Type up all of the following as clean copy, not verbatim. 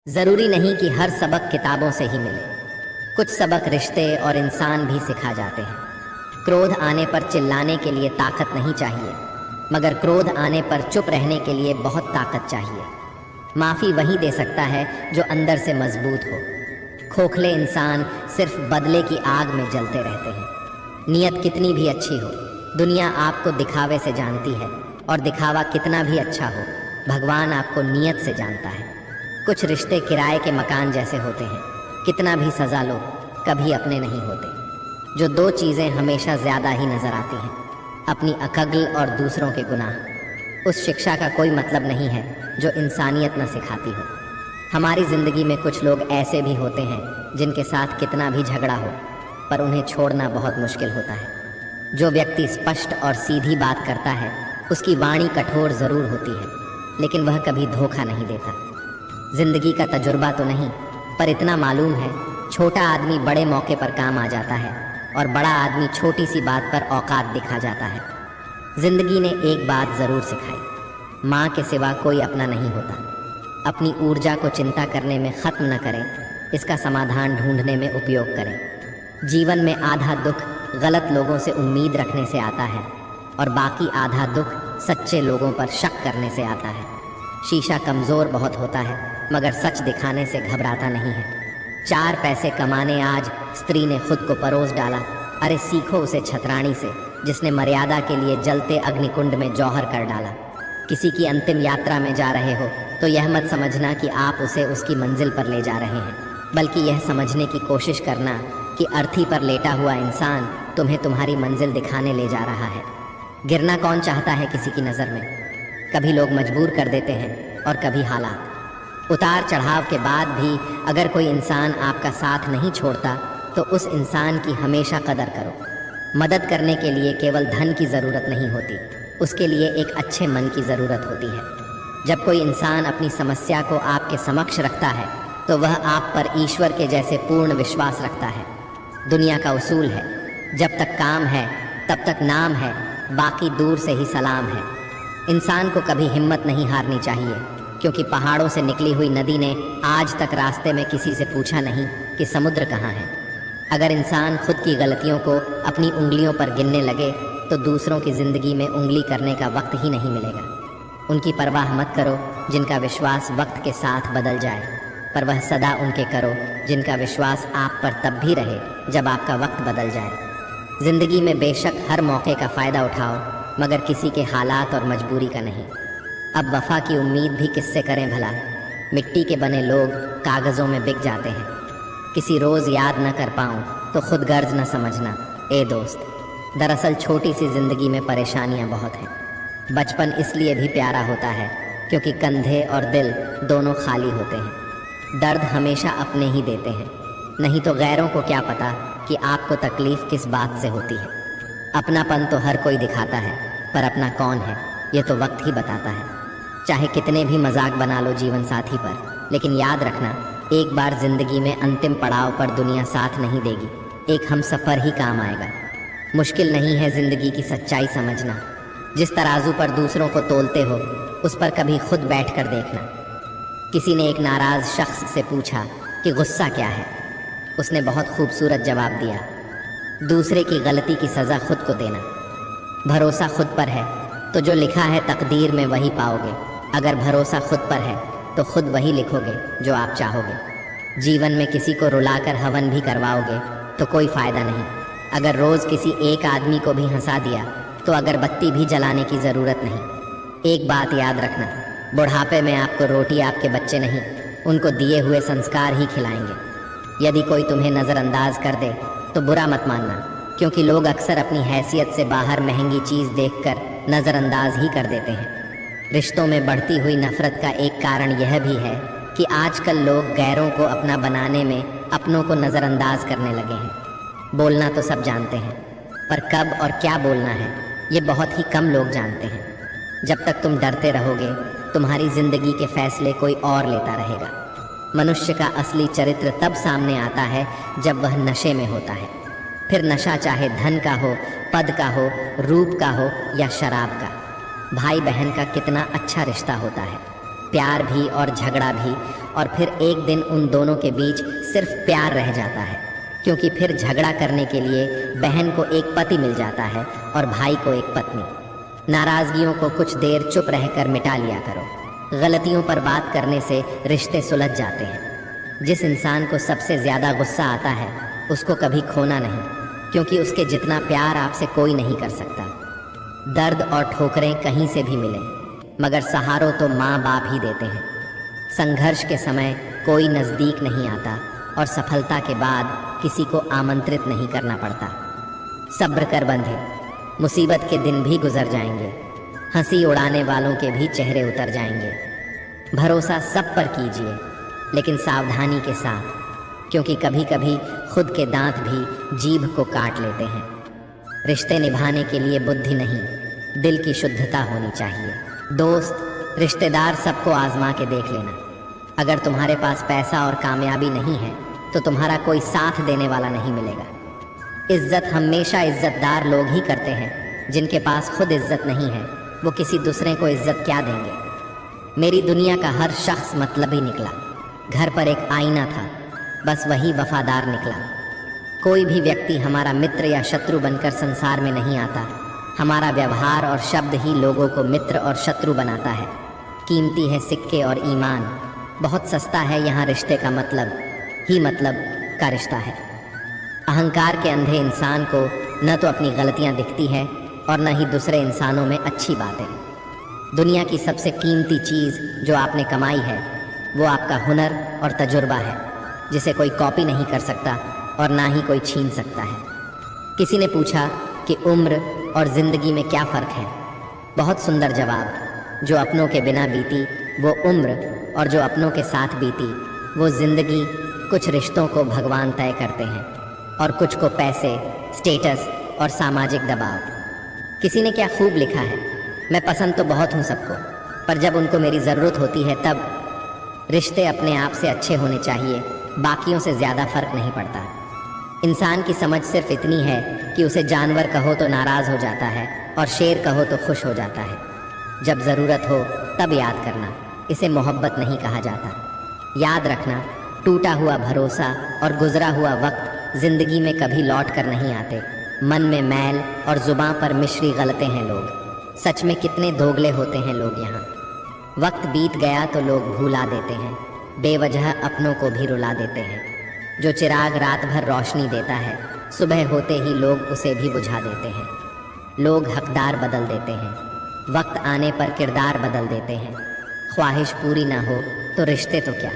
ज़रूरी नहीं कि हर सबक किताबों से ही मिले। कुछ सबक रिश्ते और इंसान भी सिखा जाते हैं। क्रोध आने पर चिल्लाने के लिए ताकत नहीं चाहिए, मगर क्रोध आने पर चुप रहने के लिए बहुत ताकत चाहिए। माफ़ी वही दे सकता है जो अंदर से मजबूत हो। खोखले इंसान सिर्फ बदले की आग में जलते रहते हैं। नीयत कितनी भी अच्छी हो, दुनिया आपको दिखावे से जानती है, और दिखावा कितना भी अच्छा हो, भगवान आपको नीयत से जानता है। कुछ रिश्ते किराए के मकान जैसे होते हैं, कितना भी सजा लो कभी अपने नहीं होते। जो दो चीज़ें हमेशा ज़्यादा ही नज़र आती हैं, अपनी अकल और दूसरों के गुनाह। उस शिक्षा का कोई मतलब नहीं है जो इंसानियत न सिखाती हो। हमारी ज़िंदगी में कुछ लोग ऐसे भी होते हैं जिनके साथ कितना भी झगड़ा हो, पर उन्हें छोड़ना बहुत मुश्किल होता है। जो व्यक्ति स्पष्ट और सीधी बात करता है, उसकी वाणी कठोर ज़रूर होती है, लेकिन वह कभी धोखा नहीं देता। जिंदगी का तजुर्बा तो नहीं, पर इतना मालूम है, छोटा आदमी बड़े मौके पर काम आ जाता है, और बड़ा आदमी छोटी सी बात पर औकात दिखा जाता है। जिंदगी ने एक बात ज़रूर सिखाई, माँ के सिवा कोई अपना नहीं होता। अपनी ऊर्जा को चिंता करने में ख़त्म न करें, इसका समाधान ढूंढने में उपयोग करें। जीवन में आधा दुख गलत लोगों से उम्मीद रखने से आता है, और बाकी आधा दुख सच्चे लोगों पर शक करने से आता है। शीशा कमज़ोर बहुत होता है, मगर सच दिखाने से घबराता नहीं है। 4 पैसे कमाने आज स्त्री ने खुद को परोस डाला। अरे सीखो उसे छतरानी से, जिसने मर्यादा के लिए जलते अग्निकुंड में जौहर कर डाला। किसी की अंतिम यात्रा में जा रहे हो तो यह मत समझना कि आप उसे उसकी मंजिल पर ले जा रहे हैं, बल्कि यह समझने की कोशिश करना कि अर्थी पर लेटा हुआ इंसान तुम्हें तुम्हारी मंजिल दिखाने ले जा रहा है। गिरना कौन चाहता है किसी की नज़र में? कभी लोग मजबूर कर देते हैं और कभी हालात। उतार चढ़ाव के बाद भी अगर कोई इंसान आपका साथ नहीं छोड़ता, तो उस इंसान की हमेशा कदर करो। मदद करने के लिए केवल धन की ज़रूरत नहीं होती, उसके लिए एक अच्छे मन की ज़रूरत होती है। जब कोई इंसान अपनी समस्या को आपके समक्ष रखता है, तो वह आप पर ईश्वर के जैसे पूर्ण विश्वास रखता है। दुनिया का उसूल है, जब तक काम है तब तक नाम है, बाकी दूर से ही सलाम है। इंसान को कभी हिम्मत नहीं हारनी चाहिए, क्योंकि पहाड़ों से निकली हुई नदी ने आज तक रास्ते में किसी से पूछा नहीं कि समुद्र कहाँ है। अगर इंसान खुद की गलतियों को अपनी उंगलियों पर गिनने लगे, तो दूसरों की ज़िंदगी में उंगली करने का वक्त ही नहीं मिलेगा। उनकी परवाह मत करो जिनका विश्वास वक्त के साथ बदल जाए, पर वह सदा उनके करो जिनका विश्वास आप पर तब भी रहे जब आपका वक्त बदल जाए। ज़िंदगी में बेशक हर मौके का फ़ायदा उठाओ, मगर किसी के हालात और मजबूरी का नहीं। अब वफ़ा की उम्मीद भी किससे करें भला? मिट्टी के बने लोग कागज़ों में बिक जाते हैं। किसी रोज़ याद न कर पाऊँ तो खुद गर्ज न समझना ए दोस्त। दरअसल छोटी सी ज़िंदगी में परेशानियाँ बहुत हैं। बचपन इसलिए भी प्यारा होता है क्योंकि कंधे और दिल दोनों खाली होते हैं। दर्द हमेशा अपने ही देते हैं, नहीं तो गैरों को क्या पता कि आपको तकलीफ़ किस बात से होती है। अपनापन तो हर कोई दिखाता है, पर अपना कौन है ये तो वक्त ही बताता है। चाहे कितने भी मजाक बना लो जीवन साथी पर, लेकिन याद रखना, एक बार ज़िंदगी में अंतिम पड़ाव पर दुनिया साथ नहीं देगी, एक हम सफ़र ही काम आएगा। मुश्किल नहीं है ज़िंदगी की सच्चाई समझना। जिस तराजू पर दूसरों को तोलते हो, उस पर कभी खुद बैठ कर देखना। किसी ने एक नाराज़ शख्स से पूछा कि गुस्सा क्या है। उसने बहुत खूबसूरत जवाब दिया, दूसरे की गलती की सज़ा खुद को देना। भरोसा खुद पर है तो जो लिखा है तकदीर में वही पाओगे। अगर भरोसा खुद पर है तो खुद वही लिखोगे जो आप चाहोगे। जीवन में किसी को रुलाकर हवन भी करवाओगे तो कोई फ़ायदा नहीं। अगर रोज़ किसी एक आदमी को भी हंसा दिया तो अगरबत्ती भी जलाने की ज़रूरत नहीं। एक बात याद रखना, बुढ़ापे में आपको रोटी आपके बच्चे नहीं, उनको दिए हुए संस्कार ही खिलाएंगे। यदि कोई तुम्हें नज़रअंदाज कर दे तो बुरा मत मानना, क्योंकि लोग अक्सर अपनी हैसियत से बाहर महंगी चीज़ देखकर नज़रअंदाज ही कर देते हैं। रिश्तों में बढ़ती हुई नफ़रत का एक कारण यह भी है कि आजकल लोग गैरों को अपना बनाने में अपनों को नज़रअंदाज करने लगे हैं। बोलना तो सब जानते हैं, पर कब और क्या बोलना है ये बहुत ही कम लोग जानते हैं। जब तक तुम डरते रहोगे, तुम्हारी ज़िंदगी के फ़ैसले कोई और लेता रहेगा। मनुष्य का असली चरित्र तब सामने आता है जब वह नशे में होता है। फिर नशा चाहे धन का हो, पद का हो, रूप का हो या शराब का। भाई बहन का कितना अच्छा रिश्ता होता है, प्यार भी और झगड़ा भी, और फिर एक दिन उन दोनों के बीच सिर्फ प्यार रह जाता है, क्योंकि फिर झगड़ा करने के लिए बहन को एक पति मिल जाता है और भाई को एक पत्नी। नाराज़गियों को कुछ देर चुप रहकर मिटा लिया करो। गलतियों पर बात करने से रिश्ते सुलझ जाते हैं। जिस इंसान को सबसे ज़्यादा गुस्सा आता है उसको कभी खोना नहीं, क्योंकि उसके जितना प्यार आपसे कोई नहीं कर सकता। दर्द और ठोकरें कहीं से भी मिलें, मगर सहारों तो माँ बाप ही देते हैं। संघर्ष के समय कोई नज़दीक नहीं आता और सफलता के बाद किसी को आमंत्रित नहीं करना पड़ता। सब्र कर बंधे, मुसीबत के दिन भी गुजर जाएंगे, हंसी उड़ाने वालों के भी चेहरे उतर जाएंगे। भरोसा सब पर कीजिए, लेकिन सावधानी के साथ, क्योंकि कभी कभी खुद के दांत भी जीभ को काट लेते हैं। रिश्ते निभाने के लिए बुद्धि नहीं, दिल की शुद्धता होनी चाहिए। दोस्त, रिश्तेदार सबको आजमा के देख लेना। अगर तुम्हारे पास पैसा और कामयाबी नहीं है तो तुम्हारा कोई साथ देने वाला नहीं मिलेगा। इज्जत हमेशा इज्जतदार लोग ही करते हैं। जिनके पास खुद इज्जत नहीं है वो किसी दूसरे को इज्जत क्या देंगे। मेरी दुनिया का हर शख्स मतलबी निकला। घर पर एक आईना था, बस वही वफादार निकला। कोई भी व्यक्ति हमारा मित्र या शत्रु बनकर संसार में नहीं आता। हमारा व्यवहार और शब्द ही लोगों को मित्र और शत्रु बनाता है। कीमती है सिक्के और ईमान, बहुत सस्ता है यहाँ रिश्ते का मतलब ही मतलब का रिश्ता है। अहंकार के अंधे इंसान को न तो अपनी गलतियाँ दिखती है और न ही दूसरे इंसानों में अच्छी बातें। दुनिया की सबसे कीमती चीज़ जो आपने कमाई है वो आपका हुनर और तजुर्बा है, जिसे कोई कॉपी नहीं कर सकता और ना ही कोई छीन सकता है। किसी ने पूछा कि उम्र और ज़िंदगी में क्या फ़र्क है। बहुत सुंदर जवाब। जो अपनों के बिना बीती वो उम्र, और जो अपनों के साथ बीती वो ज़िंदगी। कुछ रिश्तों को भगवान तय करते हैं और कुछ को पैसे, स्टेटस और सामाजिक दबाव। किसी ने क्या खूब लिखा है, मैं पसंद तो बहुत हूँ सबको, पर जब उनको मेरी ज़रूरत होती है तब। रिश्ते अपने आप से अच्छे होने चाहिए, बाकियों से ज़्यादा फ़र्क नहीं पड़ता। इंसान की समझ सिर्फ इतनी है कि उसे जानवर कहो तो नाराज़ हो जाता है और शेर कहो तो खुश हो जाता है। जब ज़रूरत हो तब याद करना, इसे मोहब्बत नहीं कहा जाता। याद रखना, टूटा हुआ भरोसा और गुजरा हुआ वक्त ज़िंदगी में कभी लौट कर नहीं आते। मन में मैल और ज़ुबां पर मिश्री गलते हैं लोग। सच में कितने दोगले होते हैं लोग यहाँ। वक्त बीत गया तो लोग भुला देते हैं, बेवजह अपनों को भी रुला देते हैं। जो चिराग रात भर रोशनी देता है, सुबह होते ही लोग उसे भी बुझा देते हैं। लोग हकदार बदल देते हैं, वक्त आने पर किरदार बदल देते हैं। ख्वाहिश पूरी ना हो तो रिश्ते तो क्या,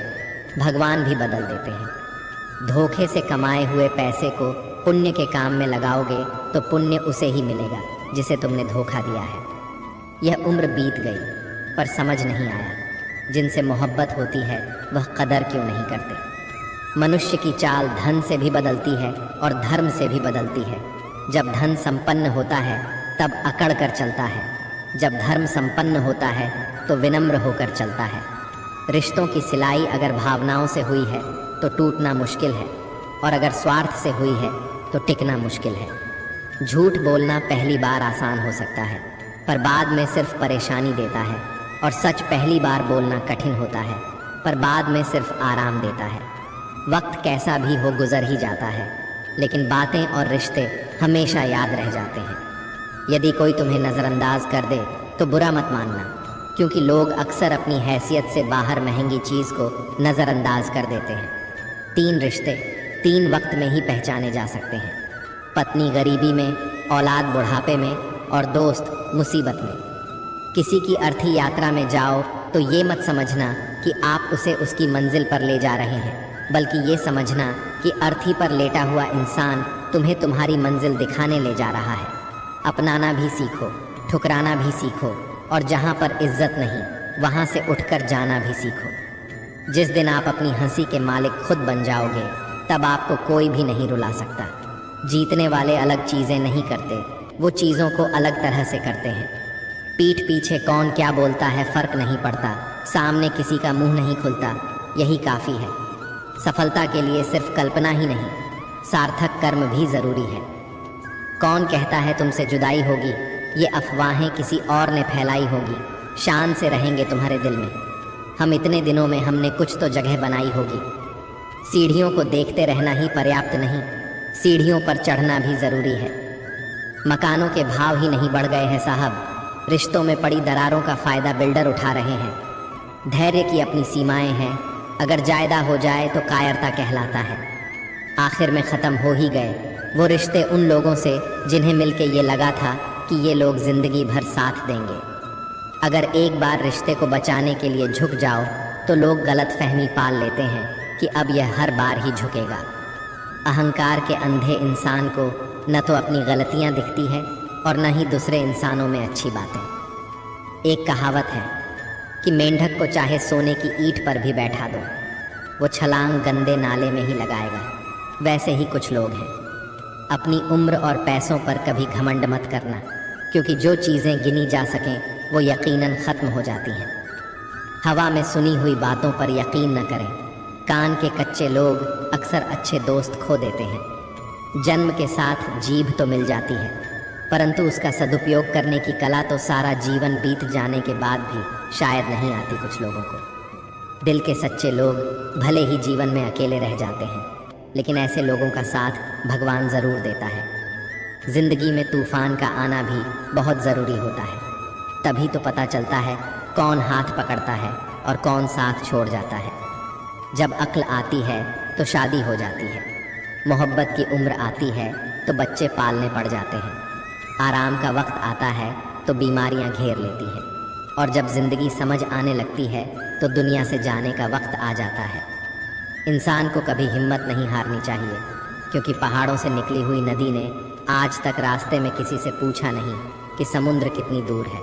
भगवान भी बदल देते हैं। धोखे से कमाए हुए पैसे को पुण्य के काम में लगाओगे तो पुण्य उसे ही मिलेगा जिसे तुमने धोखा दिया है। यह उम्र बीत गई पर समझ नहीं आया, जिनसे मोहब्बत होती है वह कदर क्यों नहीं करते। मनुष्य की चाल धन से भी बदलती है और धर्म से भी बदलती है। जब धन संपन्न होता है तब अकड़ कर चलता है, जब धर्म संपन्न होता है तो विनम्र होकर चलता है। रिश्तों की सिलाई अगर भावनाओं से हुई है तो टूटना मुश्किल है, और अगर स्वार्थ से हुई है तो टिकना मुश्किल है। झूठ बोलना पहली बार आसान हो सकता है, पर बाद में सिर्फ परेशानी देता है। और सच पहली बार बोलना कठिन होता है, पर बाद में सिर्फ आराम देता है। वक्त कैसा भी हो गुजर ही जाता है, लेकिन बातें और रिश्ते हमेशा याद रह जाते हैं। यदि कोई तुम्हें नज़रअंदाज कर दे तो बुरा मत मानना, क्योंकि लोग अक्सर अपनी हैसियत से बाहर महंगी चीज़ को नज़रअंदाज कर देते हैं। 3 रिश्ते 3 वक्त में ही पहचाने जा सकते हैं। पत्नी गरीबी में, औलाद बुढ़ापे में और दोस्त मुसीबत में। किसी की अर्थी यात्रा में जाओ तो ये मत समझना कि आप उसे उसकी मंजिल पर ले जा रहे हैं, बल्कि ये समझना कि अर्थी पर लेटा हुआ इंसान तुम्हें तुम्हारी मंजिल दिखाने ले जा रहा है। अपनाना भी सीखो, ठुकराना भी सीखो, और जहाँ पर इज्जत नहीं वहाँ से उठकर जाना भी सीखो। जिस दिन आप अपनी हंसी के मालिक खुद बन जाओगे तब आपको कोई भी नहीं रुला सकता। जीतने वाले अलग चीज़ें नहीं करते, वो चीज़ों को अलग तरह से करते हैं। पीठ पीछे कौन क्या बोलता है फ़र्क नहीं पड़ता, सामने किसी का मुंह नहीं खुलता, यही काफ़ी है। सफलता के लिए सिर्फ कल्पना ही नहीं, सार्थक कर्म भी ज़रूरी है। कौन कहता है तुमसे जुदाई होगी, ये अफवाहें किसी और ने फैलाई होगी। शान से रहेंगे तुम्हारे दिल में। हम इतने दिनों में हमने कुछ तो जगह बनाई होगी। सीढ़ियों को देखते रहना ही पर्याप्त नहीं, सीढ़ियों पर चढ़ना भी ज़रूरी है। मकानों के भाव ही नहीं बढ़ गए हैं साहब, रिश्तों में पड़ी दरारों का फ़ायदा बिल्डर उठा रहे हैं। धैर्य की अपनी सीमाएं हैं, अगर जायदा हो जाए तो कायरता कहलाता है। आखिर में ख़त्म हो ही गए वो रिश्ते उन लोगों से जिन्हें मिलके ये लगा था कि ये लोग ज़िंदगी भर साथ देंगे। अगर एक बार रिश्ते को बचाने के लिए झुक जाओ तो लोग गलत फहमी पाल लेते हैं कि अब यह हर बार ही झुकेगा। अहंकार के अंधे इंसान को न तो अपनी गलतियां दिखती है और न ही दूसरे इंसानों में अच्छी बातें। एक कहावत है कि मेंढक को चाहे सोने की ईंट पर भी बैठा दो, वो छलांग गंदे नाले में ही लगाएगा। वैसे ही कुछ लोग हैं। अपनी उम्र और पैसों पर कभी घमंड मत करना, क्योंकि जो चीज़ें गिनी जा सकें वो यकीनन ख़त्म हो जाती हैं। हवा में सुनी हुई बातों पर यकीन न करें। कान के कच्चे लोग अक्सर अच्छे दोस्त खो देते हैं। जन्म के साथ जीभ तो मिल जाती है, परंतु उसका सदुपयोग करने की कला तो सारा जीवन बीत जाने के बाद भी शायद नहीं आती कुछ लोगों को। दिल के सच्चे लोग भले ही जीवन में अकेले रह जाते हैं, लेकिन ऐसे लोगों का साथ भगवान ज़रूर देता है। ज़िंदगी में तूफ़ान का आना भी बहुत ज़रूरी होता है, तभी तो पता चलता है कौन हाथ पकड़ता है और कौन साथ छोड़ जाता है। जब अक्ल आती है तो शादी हो जाती है, मोहब्बत की उम्र आती है तो बच्चे पालने पड़ जाते हैं, आराम का वक्त आता है तो बीमारियां घेर लेती हैं, और जब ज़िंदगी समझ आने लगती है तो दुनिया से जाने का वक्त आ जाता है। इंसान को कभी हिम्मत नहीं हारनी चाहिए, क्योंकि पहाड़ों से निकली हुई नदी ने आज तक रास्ते में किसी से पूछा नहीं कि समुद्र कितनी दूर है।